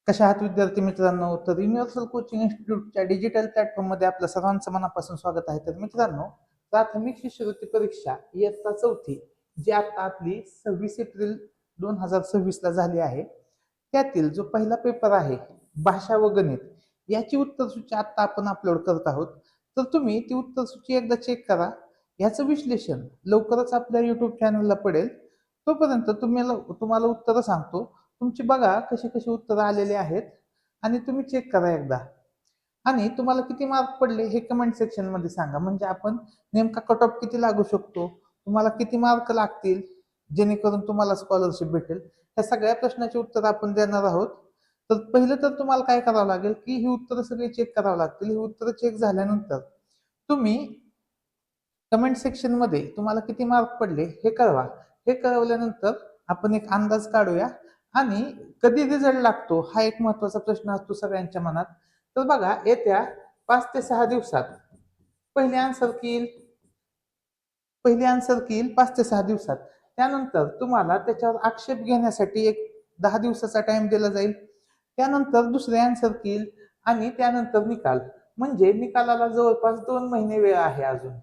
कशा आहात विद्यार्थी मित्रांनो? तर युनिव्हर्सल कोचिंग इन्स्टिट्यूटच्या डिजिटल प्लॅटफॉर्ममध्ये आपलं सर्वांचं मनापासून स्वागत आहे. तर मित्रांनो, प्राथमिक शिष्यवृत्ती परीक्षा इयत्ता चौथी जी आता आपली 26 एप्रिल 2026ला झाली आहे, त्यातील जो पहिला पेपर आहे भाषा व गणित याची उत्तरसूची आता आपण अपलोड करत आहोत. तर तुम्ही ती उत्तरसूची एकदा चेक करा. याचं विश्लेषण लवकरच आपल्या युट्यूब चॅनलला पडेल. तोपर्यंत तुम्हाला उत्तरं सांगतो. तुमची बघा कशी कशी उत्तरं आलेली आहेत आणि तुम्ही चेक करा एकदा. आणि तुम्हाला किती मार्क पडले हे कमेंट सेक्शन मध्ये सांगा, म्हणजे आपण नेमका कट ऑफ किती लागू शकतो, तुम्हाला किती मार्क लागतील जेणेकरून तुम्हाला स्कॉलरशिप भेटेल, ह्या सगळ्या प्रश्नाचे उत्तर आपण देणार आहोत. तर पहिलं तर तुम्हाला काय करावं लागेल की ही उत्तरं सगळी चेक करावं लागतील. ही उत्तरं चेक झाल्यानंतर तुम्ही कमेंट सेक्शन मध्ये तुम्हाला किती मार्क पडले हे कळवा. हे कळवल्यानंतर आपण एक अंदाज काढूया आणि कधी रिझल्ट लागतो हा एक महत्वाचा प्रश्न असतो सगळ्यांच्या मनात. तर बघा, येत्या 5 ते 6 दिवसात पहिली आन्सर की येईल. पहिली आन्सर की येईल 5 ते 6 दिवसात. त्यानंतर तुम्हाला त्याच्यावर आक्षेप घेण्यासाठी एक 10 दिवसाचा टाइम दिला जाईल. त्यानंतर दुसरे आन्सर की येईल आणि त्यानंतर निकाल. म्हणजे निकालाला जवळपास 2 महिने वेळ आहे. अजून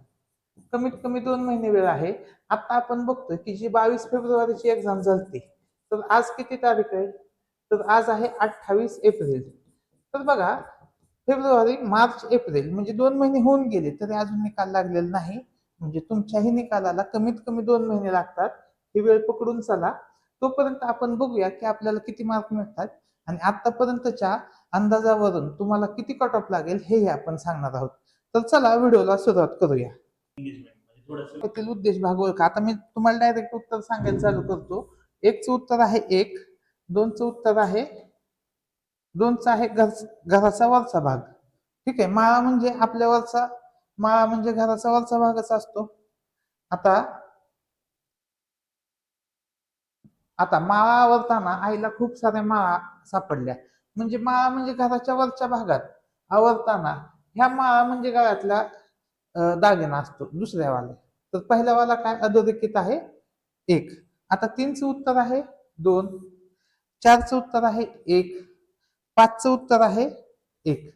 कमीत कमी 2 महिने वेळ आहे. आता आपण बघतोय की जी 22 फेब्रुवारीची एक्झाम झाली, तर आज किती तारीख आहे? तर आज आहे 28 एप्रिल. तर बघा, फेब्रुवारी, मार्च, एप्रिल म्हणजे 2 महिने होऊन गेले तरी अजून निकाल लागलेला नाही. म्हणजे तुमच्याही निकालाला कमीत कमी 2 महिने लागतात. ही वेळ पकडून चला. तोपर्यंत आपण बघूया की आपल्याला किती मार्क मिळतात आणि आतापर्यंतच्या अंदाजावरून तुम्हाला किती कट ऑफ लागेल हे आपण सांगणार आहोत. तर चला व्हिडिओला सुरुवात करूया. त्यातील उद्देश भाग ओळखा. आता मी तुम्हाला डायरेक्ट उत्तर सांगायला चालू करतो. एकचं उत्तर आहे 1, दोनचं उत्तर आहे, दोनचा आहे घराचा वरचा भाग. ठीक आहे. माळा म्हणजे माळा म्हणजे घराचा वरचा भागच असतो. आता आता माळा आवरताना आईला खूप साऱ्या माळा सापडल्या. म्हणजे माळा म्हणजे घराच्या वरच्या भागात आवरताना ह्या माळा म्हणजे गळ्यातला दागिना असतो दुसऱ्या वाला. तर पहिल्या वाला काय अधोरेखित आहे 1. आता 3चं उत्तर आहे 2, 4चं उत्तर आहे 1, 5चं उत्तर आहे 1.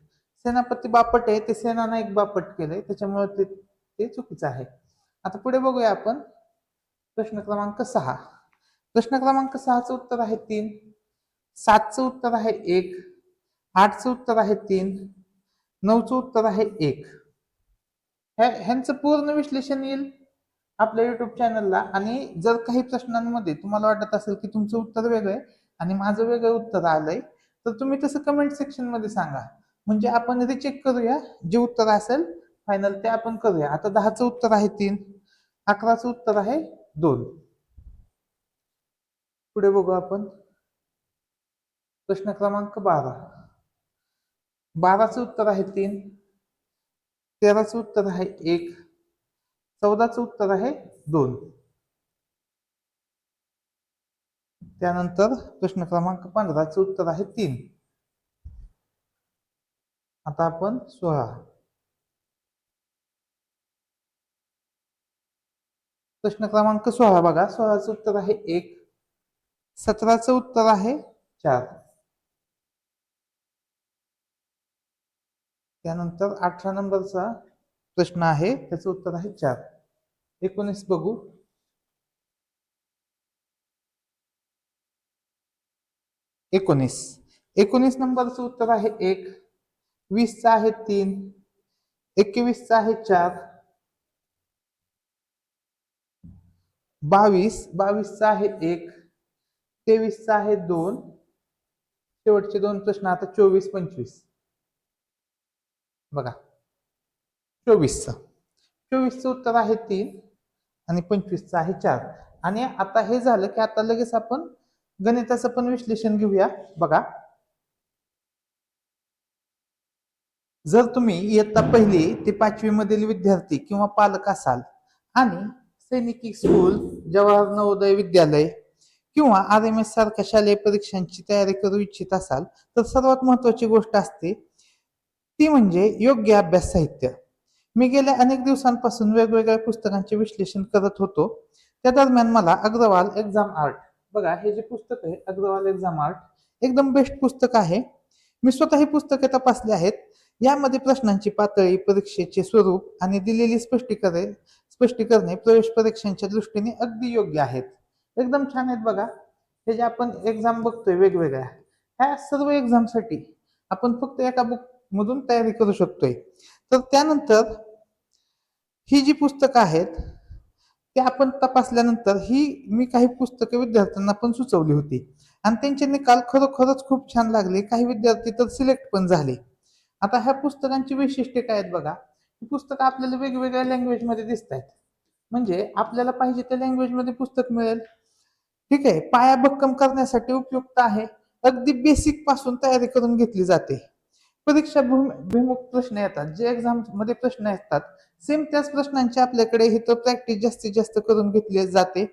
सेनापती बापट आहे, ते सेनानं एक बापट केलंय त्याच्यामुळे ते चुकीचं आहे. आता पुढे बघूया आपण प्रश्न क्रमांक 6. प्रश्न क्रमांक 6चं उत्तर आहे 3, 7चं उत्तर आहे 1, 8चं उत्तर आहे 3, 9चं उत्तर आहे 1. ह्यांचं पूर्ण विश्लेषण येईल आपल्या युट्यूब चॅनलला. आणि जर काही प्रश्नांमध्ये तुम्हाला वाटत असेल की तुमचं उत्तर वेगळं आहे आणि माझं वेगळं उत्तर आलंय, तर तुम्ही तसं कमेंट सेक्शन मध्ये सांगा, म्हणजे आपण रिचेक करूया. जे उत्तर असेल फायनल ते आपण करूया. आता 10चं उत्तर आहे 3, 11चं उत्तर आहे 2. पुढे बघू आपण प्रश्न क्रमांक 12. 12चं उत्तर आहे 3, 13चं उत्तर आहे 1, 14चं उत्तर आहे 2. त्यानंतर प्रश्न क्रमांक 15चं उत्तर आहे 3. आता आपण 16. प्रश्न क्रमांक 16 बघा. 16चं उत्तर आहे 1, 17चं उत्तर आहे 4. त्यानंतर 18 नंबरचा प्रश्न आहे, त्याचं उत्तर आहे 4. 19 बघू. 19 नंबरचं उत्तर आहे 1, 20चं आहे 3, 21चं आहे 4, 22चं आहे 1, 23चं आहे 2. शेवटचे 2 प्रश्न आता 24, 25 बघा. 24चं उत्तर आहे 3 आणि 25चं आहे 4. आणि आता हे झालं की आता लगेच आपण गणिताचं पण विश्लेषण घेऊया. बघा, जर तुम्ही इयत्ता 1ली ते 5वी मधील विद्यार्थी किंवा पालक असाल आणि सैनिकी स्कूल, जवाहर नवोदय विद्यालय किंवा RMS सारख्या शालेय परीक्षांची तयारी करू इच्छित असाल, तर सर्वात महत्वाची गोष्ट असते ती म्हणजे योग्य अभ्यास साहित्य. मी गेल्या अनेक दिवसांपासून वेगवेगळ्या पुस्तकांचे विश्लेषण करत होतो. त्या दरम्यान मला अग्रवाल एक्झाम आर्ट, बघा हे जे पुस्तक आहे अग्रवाल एक्झाम आर्ट, एकदम बेस्ट पुस्तक आहे. मी स्वतः ही पुस्तके तपासली आहेत. यामध्ये प्रश्नांची पातळी, परीक्षेचे स्वरूप आणि दिलेली स्पष्टीकरणे प्रवेश परीक्षांच्या दृष्टीने अगदी योग्य आहेत. एकदम छान आहेत बघा. हे जे आपण एक्झाम बघतोय वेगवेगळ्या, ह्या सर्व एक्झामसाठी आपण फक्त एका बुक मधून तयारी करू शकतोय. तर त्यानंतर ही जी पुस्तकं आहेत ते आपण तपासल्यानंतर ही मी काही पुस्तकं विद्यार्थ्यांना पण सुचवली होती आणि त्यांचे निकाल खरोखरच खूप छान लागले. काही विद्यार्थी तर सिलेक्ट पण झाले. आता ह्या पुस्तकांची वैशिष्ट्ये काय आहेत बघा. ही पुस्तकं आपल्याला वेगवेगळ्या लँग्वेजमध्ये दिसत आहेत. म्हणजे आपल्याला पाहिजे त्या लँग्वेजमध्ये पुस्तक मिळेल. ठीक आहे. पाया भक्कम करण्यासाठी उपयुक्त आहे. अगदी बेसिक पासून तयारी करून घेतली जाते. परीक्षा भिमुख प्रश्न येतात. जे एक्झाम मध्ये प्रश्न येतात सेम त्याच प्रश्नांची आपल्याकडे इथं प्रॅक्टिस जास्तीत जास्त करून घेतली जाते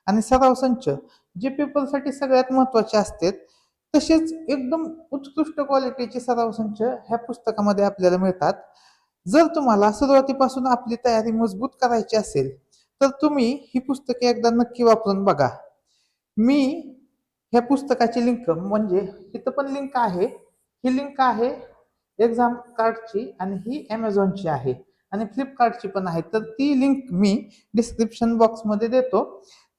आणि सराव संच जे पेपरसाठी सगळ्यात महत्वाचे असतात तसेच एकदम उत्कृष्ट क्वालिटीचे सराव संच ह्या पुस्तकामध्ये आपल्याला मिळतात. जर तुम्हाला सुरुवातीपासून आपली तयारी मजबूत करायची असेल तर तुम्ही ही पुस्तके एकदा नक्की वापरून बघा. मी ह्या पुस्तकाची लिंक म्हणजे इथं पण लिंक आहे. ही लिंक आहे एक्झाम कार्डची आणि ही ॲमेझॉनची आहे आणि फ्लिपकार्टची पण आहे. तर ती लिंक मी डिस्क्रिप्शन बॉक्समध्ये देतो.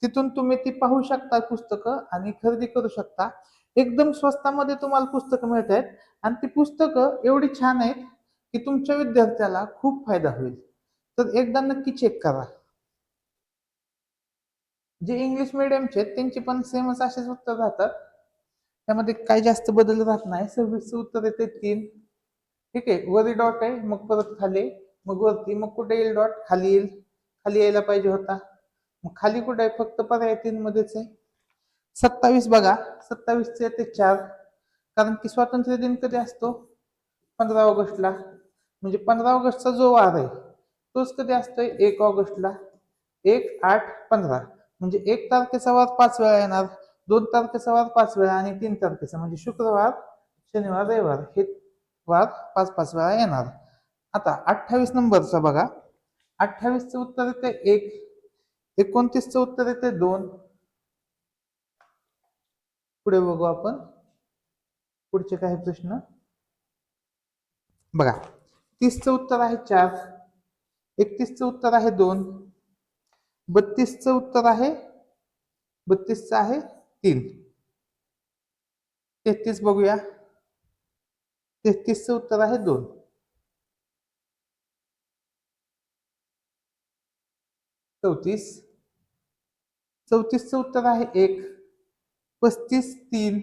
तिथून तुम्ही ती पाहू शकता पुस्तकं आणि खरेदी करू शकता. एकदम स्वस्तामध्ये तुम्हाला पुस्तकं मिळत आहेत आणि ती पुस्तकं एवढी छान आहेत की तुमच्या विद्यार्थ्याला खूप फायदा होईल. तर एकदा नक्की चेक करा. जे इंग्लिश मिडियमचे आहेत त्यांची पण सेमच असेच उत्तर राहतात. त्यामध्ये काही जास्त बदल राहत नाही. 26चं उत्तर येते 3. ठीक आहे. वरी डॉट आहे, मग परत खाली, मग वरती, मग कुठे येईल डॉट, खाली येईल. खाली यायला पाहिजे होता. मग खाली कुठे आहे, फक्त पर्याय 3 मध्येच आहे. 27 बघा. 27चे येते 4. कारण की स्वातंत्र्य दिन कधी असतो? 15 ऑगस्टला. म्हणजे 15 ऑगस्टचा जो वार आहे तोच कधी असतोय? 1 ऑगस्टला. 1, 8, 15 म्हणजे 1 तारखेचा वार 5 वेळा येणार, 2 तारखेचा वार 5 वेळा आणि 3 तारखेचा म्हणजे शुक्रवार, शनिवार, रविवार हे वार 5-5 वेळा येणार. आता 28 नंबरचा बघा. 28चं उत्तर येते 1. 29चं उत्तर येते 2. पुढे बघू आपण. पुढचे काही प्रश्न बघा. 30चं उत्तर आहे 4. 31चं उत्तर आहे 2. 32चं उत्तर आहे 32चं आहे 3. 33 बघूया. 33चं उत्तर आहे 2. 34. 34चं उत्तर आहे 1. 35 3.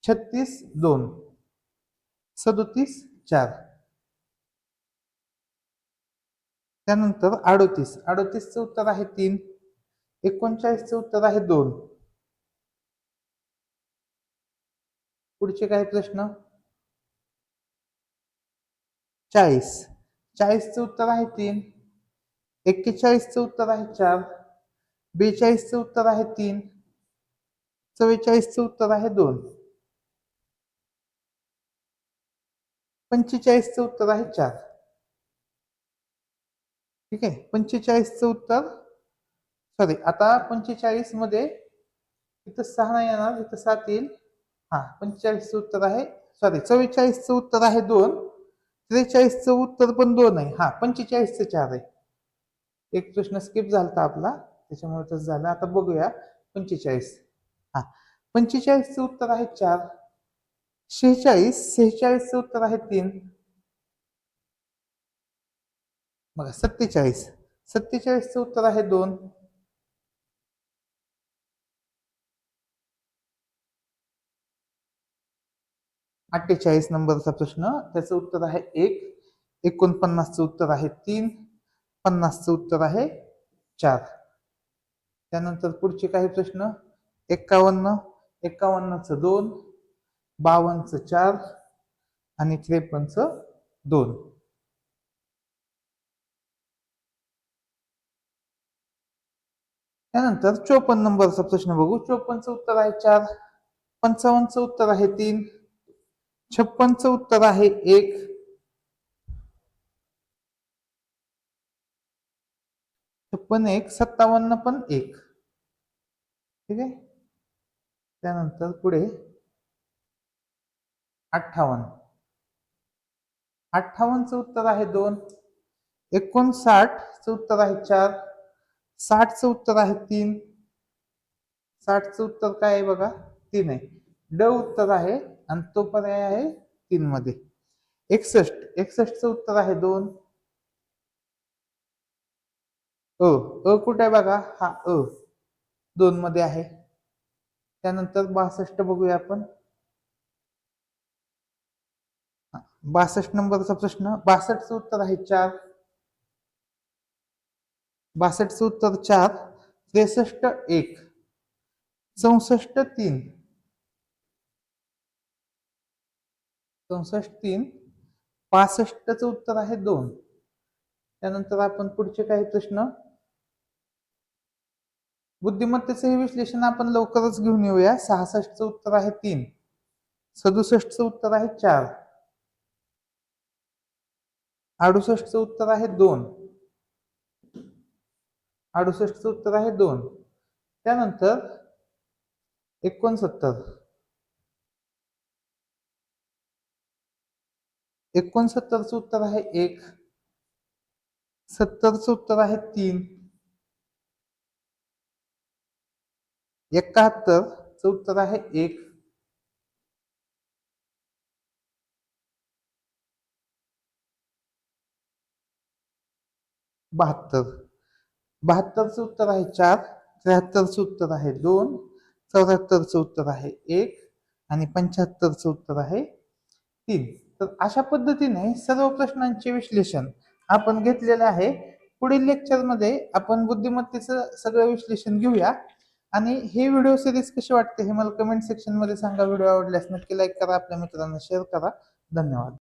36 2. 37 4. त्यानंतर 38. 38चं उत्तर आहे 3. 39चं उत्तर आहे 2. पुढचे काही प्रश्न. 40. 40चं उत्तर आहे 3. 41चं उत्तर आहे 4. 42चं उत्तर आहे 3. 44चं उत्तर आहे 2. 45चं उत्तर आहे 4. ठीक आहे. 45चं उत्तर सॉरी आता 45 मध्ये इथं 6 नाही येणार, इथं 7 येईल. हा 45चं उत्तर आहे सॉरी 44चं उत्तर आहे 2. 43चं उत्तर पण 2 आहे. हा 45चं 4 आहे. एक प्रश्न स्किप झाला आपला त्याच्यामुळे तसं झालं. आता बघूया 45. हा 45चं उत्तर आहे 4. 46चं उत्तर आहे 3. बघा 47चं उत्तर आहे 2. 48 नंबरचा प्रश्न त्याचं उत्तर आहे 1. 49चं उत्तर आहे 3. 50चं उत्तर आहे 4. त्यानंतर पुढचे काही प्रश्न. 51. 51चं 2. 52चं 4 आणि 53चं 2. त्यानंतर 54 नंबरचा प्रश्न बघू. 54चं उत्तर आहे 4. 55चं उत्तर आहे 3. 56चं उत्तर आहे 1. 56 1. 57 पण 1. ठीक आहे. त्यानंतर पुढे 58. 58चं उत्तर आहे 2. 59चं उत्तर आहे 4. 60चं उत्तर आहे 3. 60चं उत्तर काय आहे बघा, 3 आहे. ड उत्तर आहे आणि तो पर्याय आहे 3 मध्ये. 61चं उत्तर आहे 2. कुठे आहे बघा, हा 2 मध्ये आहे. त्यानंतर 62 बघूया आपण. 62 नंबरचा प्रश्न. 62चं उत्तर आहे 4. 62चं उत्तर 4. 63 1. 64 3. 64 3. 65चं उत्तर आहे 2. त्यानंतर आपण पुढचे काही प्रश्न. बुद्धिमत्तेचे हे विश्लेषण आपण लवकरच घेऊन येऊया. 66चं उत्तर आहे 3. 67चं उत्तर आहे 4. 68चं उत्तर आहे 2. 68चं उत्तर आहे 2. त्यानंतर 69. 69चं उत्तर आहे 1. 70चं उत्तर आहे 3. 71चं उत्तर आहे 1. 72. 72चं उत्तर आहे 4. 73चं उत्तर आहे 2. 74चं उत्तर आहे 1 आणि 75चं उत्तर आहे 3. तर अशा पद्धतीने सर्व प्रश्नांचे विश्लेषण आपण घेतलेले आहे. पुढील लेक्चरमध्ये आपण बुद्धिमत्तेचं सगळं विश्लेषण घेऊया. आणि हे व्हिडिओ सिरीज कशी वाटते हे मला कमेंट सेक्शन मध्ये सांगा. व्हिडिओ आवडल्यास नक्की लाईक करा, आपल्या मित्रांना शेअर करा. धन्यवाद.